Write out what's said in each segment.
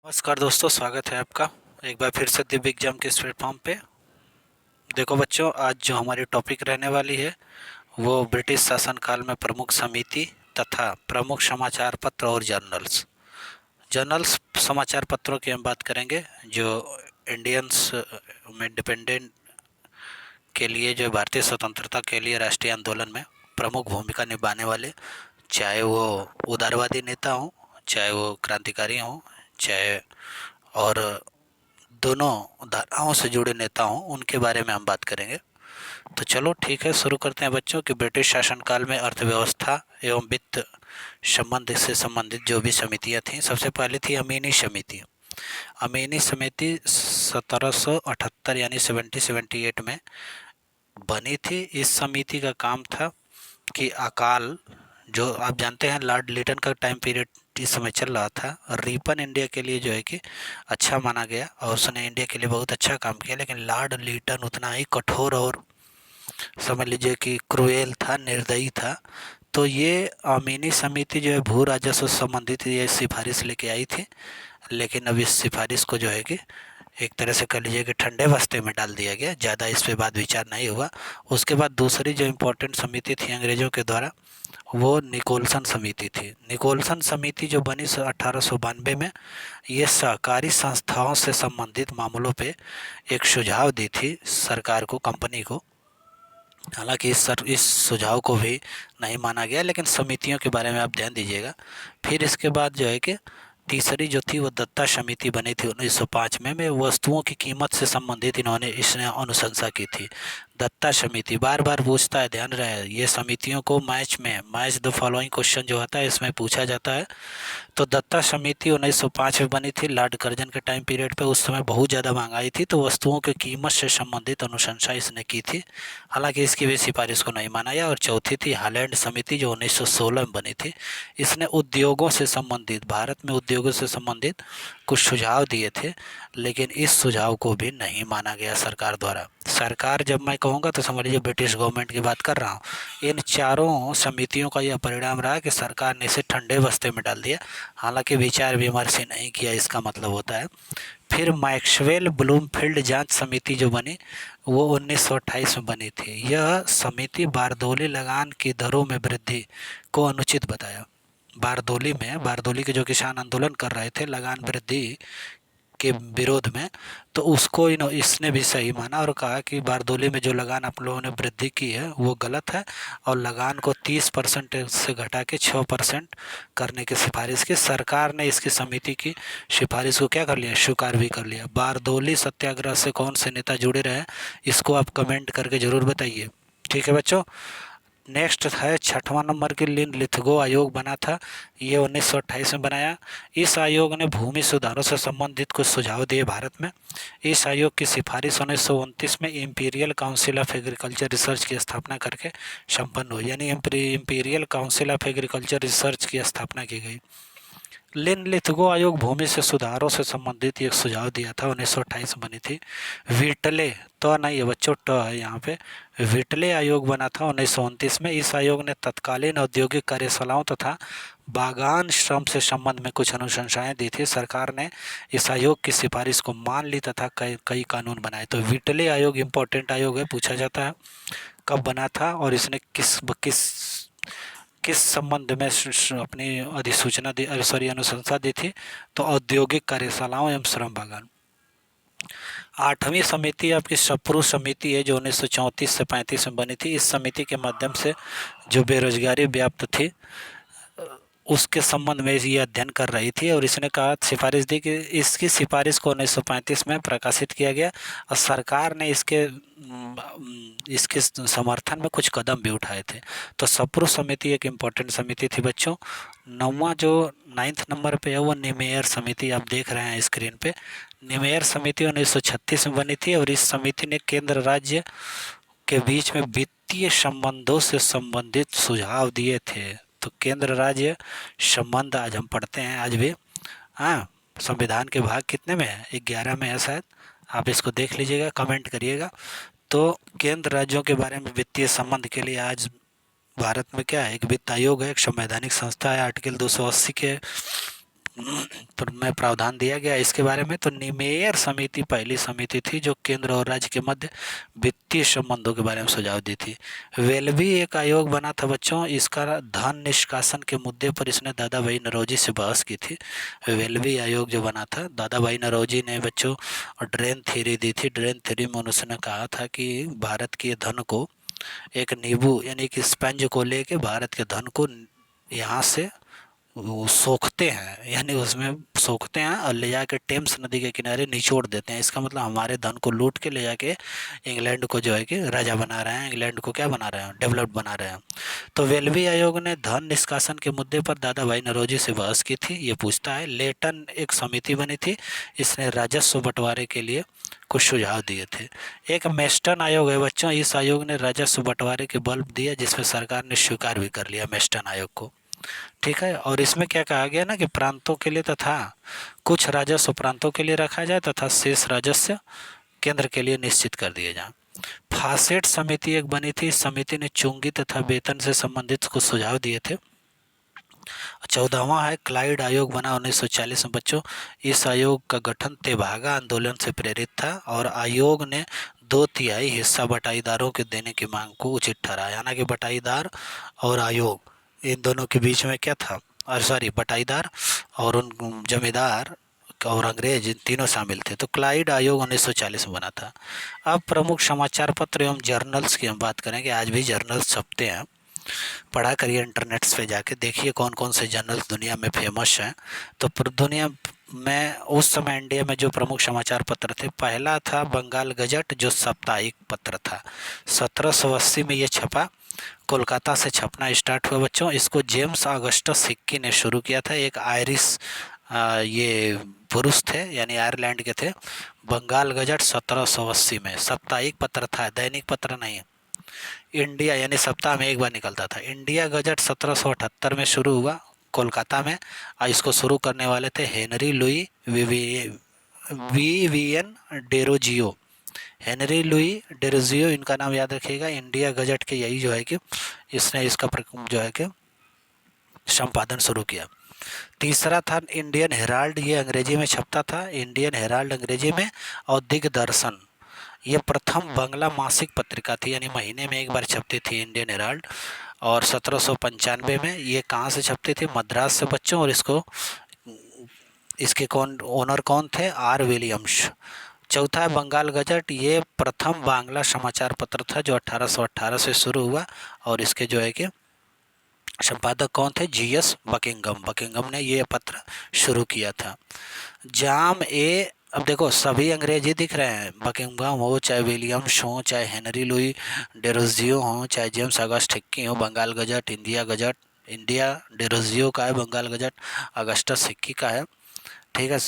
नमस्कार दोस्तों, स्वागत है आपका एक बार फिर से दिव्य एग्जाम के इस प्लेटफॉर्म पे। देखो बच्चों, आज जो हमारी टॉपिक रहने वाली है वो ब्रिटिश शासनकाल में प्रमुख समिति तथा प्रमुख समाचार पत्र और जर्नल्स। जर्नल्स समाचार पत्रों की हम बात करेंगे जो इंडियंस में डिपेंडेंट के लिए, जो भारतीय स्वतंत्रता के लिए राष्ट्रीय आंदोलन में प्रमुख भूमिका निभाने वाले, चाहे वो उदारवादी नेता हों, चाहे वो क्रांतिकारी हों, चाहे और दोनों धाराओं से जुड़े नेता हों, उनके बारे में हम बात करेंगे। तो चलो ठीक है, शुरू करते हैं बच्चों कि ब्रिटिश शासनकाल में अर्थव्यवस्था एवं वित्त संबंध से संबंधित जो भी समितियां थीं, सबसे पहले थी अमीनी समिति। अमीनी समिति 1778 यानी 1778 में बनी थी। इस समिति का काम था कि अकाल, जो आप जानते हैं लॉर्ड लिटन का टाइम पीरियड इस समय चल रहा था, रिपन इंडिया के लिए जो है कि अच्छा माना गया और उसने इंडिया के लिए बहुत अच्छा काम किया, लेकिन लॉर्ड लिटन उतना ही कठोर और समझ लीजिए कि क्रूएल था, निर्दयी था। तो ये अमीनी समिति जो है भू राजस्व से संबंधित ये सिफारिश लेके आई थी, लेकिन अब इस सिफारिश को जो है कि एक तरह से कह लीजिए कि ठंडे बस्ते में डाल दिया गया, ज़्यादा इस पे बाद विचार नहीं हुआ। उसके बाद दूसरी जो इम्पोर्टेंट समिति थी अंग्रेज़ों के द्वारा, वो निकोलसन समिति थी। निकोलसन समिति जो बनी 1892 में, ये सहकारी संस्थाओं से संबंधित मामलों पे एक सुझाव दी थी सरकार को, कंपनी को। हालांकि इस सुझाव को भी नहीं माना गया, लेकिन समितियों के बारे में आप ध्यान दीजिएगा। फिर इसके बाद जो है कि तीसरी जो थी वो दत्ता समिति बनी थी 1905 में वस्तुओं की कीमत से संबंधित इसने अनुशंसा की थी। दत्ता समिति बार बार पूछता है, ध्यान रहे, ये समितियों को मैच द फॉलोइंग क्वेश्चन जो आता है इसमें पूछा जाता है। तो दत्ता समिति 1905 में बनी थी लॉर्ड कर्जन के टाइम पीरियड पे। उस समय बहुत ज़्यादा महंगाई थी, तो वस्तुओं की कीमत से संबंधित अनुशंसा इसने की थी। हालांकि इसकी भी सिफारिश को नहीं माना गया। और चौथी थी हालैंड समिति जो 1916 में बनी थी। इसने उद्योगों से संबंधित, भारत में उद्योगों से संबंधित कुछ सुझाव दिए थे, लेकिन इस सुझाव को भी नहीं माना गया सरकार द्वारा। सरकार जब मैं कहूँगा तो समझ लीजिए ब्रिटिश गवर्नमेंट की बात कर रहा हूँ। इन चारों समितियों का यह परिणाम रहा कि सरकार ने इसे ठंडे बस्ते में डाल दिया, हालांकि विचार विमर्श नहीं किया, इसका मतलब होता है। फिर मैक्सवेल ब्लूमफील्ड जांच समिति जो बनी वो 1928 में बनी थी। यह समिति बारदौली लगान की दरों में वृद्धि को अनुचित बताया। बारदौली के जो किसान आंदोलन कर रहे थे लगान वृद्धि के विरोध में, तो उसको इसने भी सही माना और कहा कि बारदौली में जो लगान आप लोगों ने वृद्धि की है वो गलत है, और लगान को 30% से घटा के 6% करने की सिफारिश की। सरकार ने इसकी समिति की सिफारिश को क्या कर लिया, स्वीकार भी कर लिया। बारदौली सत्याग्रह से कौन से नेता जुड़े रहे, इसको आप कमेंट करके ज़रूर बताइए। ठीक है बच्चों। नेक्स्ट है 6वां नंबर की लिथगो आयोग बना था। ये 1928 में बनाया। इस आयोग ने भूमि सुधारों से संबंधित कुछ सुझाव दिए भारत में। इस आयोग की सिफारिश 1929 में imperial council of agriculture research की स्थापना करके संपन्न हुई, यानी imperial council of agriculture research की स्थापना की गई। लिथगो आयोग भूमि से सुधारों से संबंधित एक सुझाव दिया था, 1928 में बनी थी। विटले तो नहीं है बच्चों, ट है यहाँ पे। विटले आयोग बना था 1929 में। इस आयोग ने तत्कालीन औद्योगिक कार्यशालाओं तथा बागान श्रम से संबंध में कुछ अनुशंसाएं दी थी। सरकार ने इस आयोग की सिफारिश को मान ली तथा कई कानून बनाए। तो विटले आयोग इम्पोर्टेंट आयोग है, पूछा जाता है कब बना था और इसने किस किस किस संबंध में अपनी अधिसूचना दी, सॉरी अनुशंसा दी थी, तो औद्योगिक कार्यशालाओं एवं श्रम बागान। 8वीं समिति आपकी सप्रू समिति है जो 1934 से 35 में बनी थी। इस समिति के माध्यम से जो बेरोजगारी व्याप्त थी उसके संबंध में ये अध्ययन कर रही थी, और इसने कहा, सिफारिश दी कि इसकी सिफारिश को 1935 में प्रकाशित किया गया और सरकार ने इसके समर्थन में कुछ कदम भी उठाए थे। तो सप्रू समिति एक इम्पोर्टेंट समिति थी बच्चों। 9th नंबर पे है वो निमेयर समिति, आप देख रहे हैं स्क्रीन पे। निमेयर समिति 1936 में बनी थी और इस समिति ने केंद्र राज्य के बीच में वित्तीय संबंधों से संबंधित सुझाव दिए थे। तो केंद्र राज्य संबंध आज हम पढ़ते हैं आज भी। हाँ, संविधान के भाग कितने में है, 11 में है शायद। आप इसको देख लीजिएगा, कमेंट करिएगा। तो केंद्र राज्यों के बारे में वित्तीय संबंध के लिए आज भारत में क्या है, एक वित्त आयोग है, एक संवैधानिक संस्था है। आर्टिकल 280 के में प्रावधान दिया गया इसके बारे में। तो निमेयर समिति पहली समिति थी जो केंद्र और राज्य के मध्य वित्तीय संबंधों के बारे में सुझाव दी थी। वेल्बी एक आयोग बना था बच्चों, इसका धन निष्कासन के मुद्दे पर इसने दादा भाई नौरोजी से बहस की थी। वेल्बी आयोग जो बना था, दादा भाई नौरोजी ने बच्चों ड्रेन थ्योरी दी थी। ड्रेन थ्योरी में उन्होंने कहा था कि भारत के धन को एक नींबू यानी कि स्पंज को लेके भारत के धन को यहाँ से वो सोखते हैं, यानी उसमें सोखते हैं और ले जाके टेम्स नदी के किनारे निचोड़ देते हैं। इसका मतलब हमारे धन को लूट के ले जाके इंग्लैंड को जो है कि राजा बना रहे हैं, इंग्लैंड को क्या बना रहे हैं, डेवलप बना रहे हैं। तो वेल्बी आयोग ने धन निष्कासन के मुद्दे पर दादा भाई नौरोजी से बहस की थी। ये पूछता है लेटन एक समिति बनी थी, इसने राजस्व बंटवारे के लिए कुछ सुझाव दिए थे। एक मेस्टन आयोग है बच्चों, इस आयोग ने राजस्व बंटवारे के बल्ब दिया जिसमें सरकार ने स्वीकार भी कर लिया मेस्टन आयोग को। ठीक है, और इसमें क्या कहा गया ना कि प्रांतों के लिए तथा कुछ राजस्व प्रांतों के लिए रखा जाए तथा शेष राजस्व केंद्र के लिए निश्चित कर दिए जाए। फासेट समिति एक बनी थी, इस समिति ने चुंगी तथा वेतन से संबंधित कुछ सुझाव दिए थे। 14वां है क्लाइड आयोग बना 1940 में बच्चों। इस आयोग का गठन तेभागा आंदोलन से प्रेरित था और आयोग ने 2/3 हिस्सा बटाईदारों के देने की मांग को उचित ठहराया। यानी कि बटाईदार और आयोग इन दोनों के बीच में क्या था, और सॉरी बटाईदार और उन जमींदार और अंग्रेज इन तीनों शामिल थे। तो क्लाइड आयोग 1940 में बना था। अब प्रमुख समाचार पत्र एवं जर्नल्स की हम बात करेंगे। आज भी जर्नल्स छपते हैं, पढ़ा करिए इंटरनेट्स पे जाके, देखिए कौन कौन से जर्नल्स दुनिया में फेमस हैं। तो दुनिया में उस समय इंडिया में जो प्रमुख समाचार पत्र थे, पहला था बंगाल गजट जो साप्ताहिक पत्र था। 1780 में ये छपा, कोलकाता से छपना स्टार्ट हुआ बच्चों। इसको जेम्स ऑगस्टस हिक्की ने शुरू किया था, एक आयरिश ये पुरुष थे यानी आयरलैंड के थे। बंगाल गजट 1780 में साप्ताहिक पत्र था, दैनिक पत्र नहीं। इंडिया यानी सप्ताह में एक बार निकलता था। इंडिया गजट 1778 में शुरू हुआ कोलकाता में, और इसको शुरू करने वाले थे Henry Louis Vivian Derozio. Henry Louis Derozio इनका नाम याद रखिएगा। इंडिया गजट के यही जो है कि इसने इसका जो है कि संपादन शुरू किया। तीसरा था इंडियन हेराल्ड, ये अंग्रेजी में छपता था। इंडियन हेराल्ड अंग्रेजी में, और दिग्दर्शन ये प्रथम बांग्ला मासिक पत्रिका थी, यानी महीने में एक बार छपती थी इंडियन हेराल्ड। और 1795 में ये कहाँ से छपती थी, मद्रास से बच्चों। और इसके ओनर कौन थे, आर विलियम्स। चौथा है बंगाल गजट, ये प्रथम बांग्ला समाचार पत्र था जो 1818 से शुरू हुआ, और इसके जो है कि संपादक कौन थे, जीएस बकिंगम। बकिंगम ने ये पत्र शुरू किया था। जाम ए, अब देखो सभी अंग्रेजी दिख रहे हैं, बकिंगम हो, चाहे विलियम्स हो, चाहे हेनरी लुई डेरोजियो हो, चाहे जेम्स अगस्ट हिक्की हो। Bengal gazette, India gazette, India Derozio का है, बंगाल गजट अगस्टस हिक्की का है, ठीक है।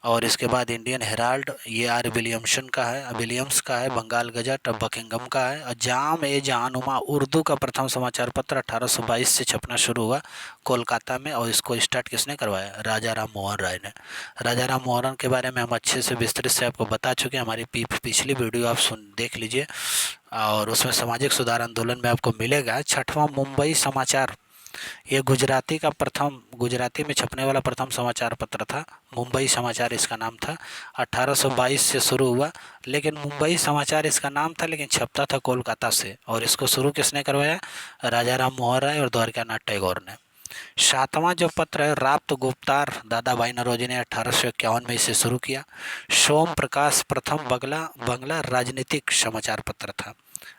और इसके बाद इंडियन हेराल्ड ये आर विलियम्सन का है, विलियम्स का है। बंगाल गजट बकिंगम का है। और जाम ए जहानुमा उर्दू का प्रथम समाचार पत्र 1822 से छपना शुरू हुआ कोलकाता में, और इसको स्टार्ट किसने करवाया, राजा राम मोहन राय ने। राजा राम मोहन राय के बारे में हम अच्छे से विस्तृत से आपको बता चुके हैं, हमारी पिछली वीडियो आप देख लीजिए, और उसमें सामाजिक सुधार आंदोलन में आपको मिलेगा। 6वां मुंबई समाचार, ये गुजराती में छपने वाला प्रथम समाचार पत्र था। मुंबई समाचार इसका नाम था। 1822 से शुरू हुआ, लेकिन मुंबई समाचार इसका नाम था, लेकिन छपता था कोलकाता से। और इसको शुरू किसने करवाया, राजा राम मोहन राय और द्वारकानाथ टैगोर ने। 7वां जो पत्र है राप्त गुप्तार, दादा भाई नौरोजी ने 1851 में इसे शुरू किया। सोम प्रकाश प्रथम बंगला राजनीतिक समाचार पत्र था।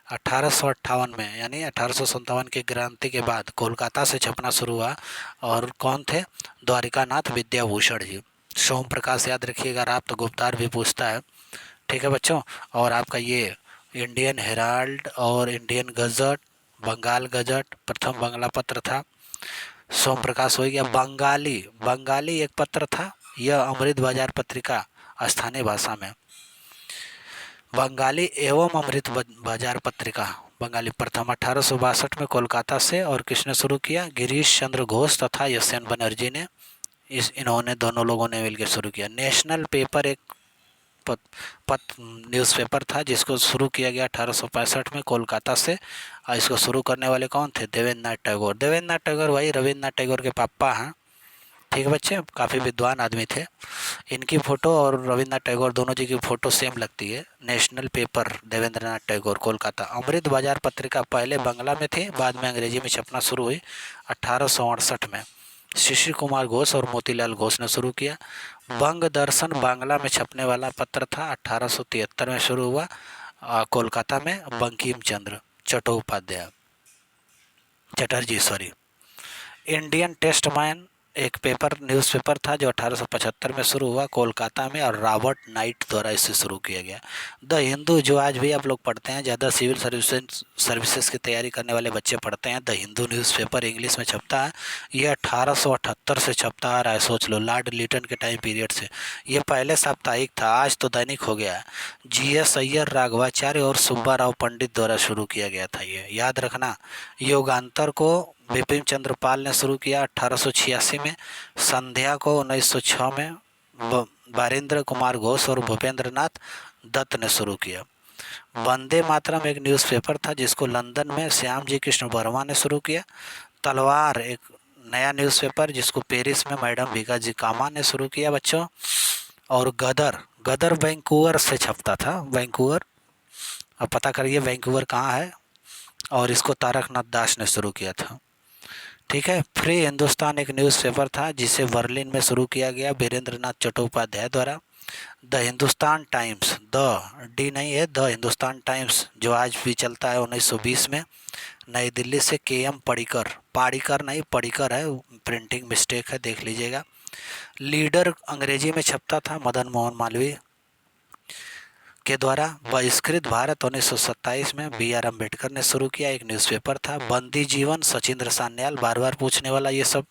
1858 में यानी 1857 की क्रांति के बाद कोलकाता से छपना शुरू हुआ, और कौन थे, द्वारिकानाथ विद्याभूषण जी। सोम प्रकाश याद रखिएगा, राप्त गुप्तार भी पूछता है, ठीक है बच्चों। और आपका ये इंडियन हेराल्ड और इंडियन गजट, बंगाल गजट प्रथम बांग्ला पत्र था। सोम प्रकाश हो गया। बंगाली एक पत्र था, यह अमृत बाजार पत्रिका स्थानीय भाषा में। बंगाली एवं अमृत बाजार पत्रिका बंगाली प्रथम 1862 में कोलकाता से, और किसने शुरू किया, गिरीश चंद्र घोष तथा यशयन बनर्जी ने। इन्होंने दोनों लोगों ने मिलकर शुरू किया। नेशनल पेपर एक न्यूज़पेपर था जिसको शुरू किया गया 1865 में कोलकाता से, और इसको शुरू करने वाले कौन थे, देवेंद्र नाथ टैगोर। देवेंद्र नाथ टैगोर वही रविन्द्रनाथ टैगोर के पापा हैं, ठीक है बच्चे, काफ़ी विद्वान आदमी थे। इनकी फ़ोटो और रविन्द्रनाथ टैगोर दोनों जी की फ़ोटो सेम लगती है। National paper Debendranath Tagore, Kolkata. अमृत बाजार पत्रिका पहले बांग्ला में थी, बाद में अंग्रेजी में छपना शुरू हुई 1868 में। शिशिर कुमार घोष और मोतीलाल घोष ने शुरू किया। बंग दर्शन बांग्ला में छपने वाला पत्र था, 1873 में शुरू हुआ कोलकाता में। बंकिम चंद्र चटर्जी इंडियन टेस्टमैन एक न्यूज़पेपर था जो 1875 में शुरू हुआ कोलकाता में और रॉबर्ट नाइट द्वारा इसे शुरू किया गया। द हिंदू जो आज भी आप लोग पढ़ते हैं, ज़्यादा सिविल सर्विसेज की तैयारी करने वाले बच्चे पढ़ते हैं, द हिंदू न्यूज़पेपर इंग्लिश में छपता है। ये 1878 से छपता आ रहा है, सोच लो, लॉर्ड लिटन के टाइम पीरियड से। ये पहले साप्ताहिक था, आज तो दैनिक हो गया है। GS अय्यर, राघवाचार्य और सुब्बा राव पंडित द्वारा शुरू किया गया था, ये याद रखना। योगांतर को बिपिन चंद्र पाल ने शुरू किया 1886 में। संध्या को 1906 में बारिंद्र कुमार घोष और भूपेंद्र नाथ दत्त ने शुरू किया। वंदे मातरम एक न्यूज़पेपर था जिसको लंदन में श्याम जी कृष्ण वर्मा ने शुरू किया। तलवार एक नया न्यूज़पेपर जिसको पेरिस में मैडम भिका जी कामा ने शुरू किया बच्चों। और गदर वैंकूवर से छपता था, वैंकूवर, अब पता करिए वैंकूवर कहाँ है। और इसको तारकनाथ दास ने शुरू किया था, ठीक है। फ्री हिंदुस्तान एक न्यूज़पेपर था जिसे बर्लिन में शुरू किया गया वीरेंद्र नाथ चट्टोपाध्याय द्वारा। The Hindustan times, the D नहीं है, द हिंदुस्तान टाइम्स जो आज भी चलता है 1920 में, नई दिल्ली से KM पाड़ीकर नहीं पड़ीकर है, प्रिंटिंग मिस्टेक है, देख लीजिएगा। लीडर अंग्रेजी में छपता था, मदन मोहन मालवीय के द्वारा। बहिष्कृत भारत 1927 में BR अम्बेडकर ने शुरू किया, एक न्यूज़पेपर था। बंदी जीवन सचिंद्र सान्याल, बार बार पूछने वाला ये सब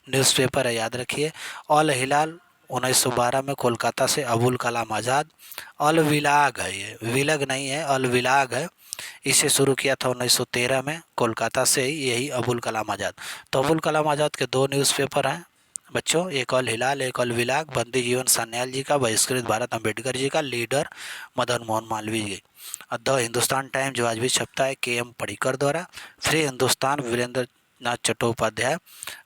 न्यूज़पेपर है, याद रखिए। अल हिलाल 1912 में कोलकाता से, अबुल कलाम आज़ाद। अल विलाग है, ये विलग नहीं है, अल विलाग है, इसे शुरू किया था 1913 में कोलकाता से ही, यही अबुल कलाम आज़ाद। तो अबुल कलाम आज़ाद के 2 न्यूज़पेपर हैं बच्चों, एक अल हिलाल, एक अल विलाग। बंदी जीवन सान्याल जी का, बहिष्कृत भारत अम्बेडकर जी का, leader Madan Mohan Malviya ji. The Hindustan time जो आज भी छपता है KM पड़ीकर द्वारा। फ्री हिंदुस्तान वीरेंद्र नाथ चट्टोपाध्याय।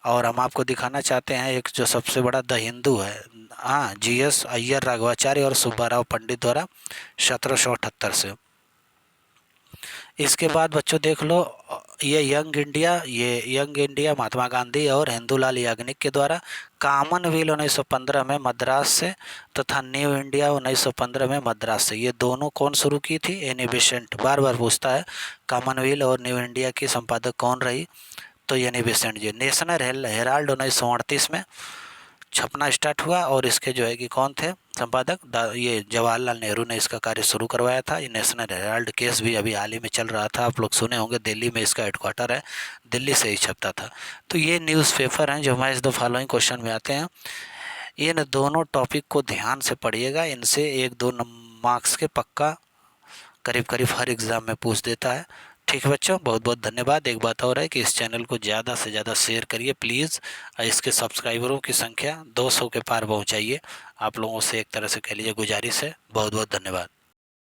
और हम आपको दिखाना चाहते हैं एक जो सबसे बड़ा द हिंदू है, हाँ, GS अय्यर, राघवाचार्य और सुब्बा राव पंडित द्वारा 1778 से। इसके बाद बच्चों देख लो, ये यंग इंडिया महात्मा गांधी और हिंदूलाल याग्निक के द्वारा। कॉमनवेल्थ 1915 में मद्रास से, तथा न्यू इंडिया 1915 में मद्रास से। ये दोनों कौन शुरू की थी? एनी बेसेंट, बार बार पूछता है। कॉमनवेल्थ और न्यू इंडिया की संपादक कौन रही? तो एनी बेसेंट जी। नेशनल हेराल्ड 1938 में छपना स्टार्ट हुआ, और इसके जो है कि कौन थे संपादक? ये जवाहरलाल नेहरू ने इसका कार्य शुरू करवाया था। ये नेशनल हेराल्ड केस भी अभी हाल ही में चल रहा था, आप लोग सुने होंगे, दिल्ली में इसका हेडक्वार्टर है, दिल्ली से ही छपता था। तो ये न्यूज़पेपर हैं जो मैच द फॉलोइंग क्वेश्चन में आते हैं। इन दोनों टॉपिक को ध्यान से पढ़िएगा, इनसे 1-2 मार्क्स के पक्का करीब करीब हर एग्ज़ाम में पूछ देता है। ठीक है बच्चों, बहुत बहुत धन्यवाद। एक बात और है कि इस चैनल को ज़्यादा से ज़्यादा शेयर करिए प्लीज़, इसके सब्सक्राइबरों की संख्या 200 के पार पहुंचाइए। आप लोगों से एक तरह से कह लीजिए गुजारिश है। बहुत बहुत धन्यवाद।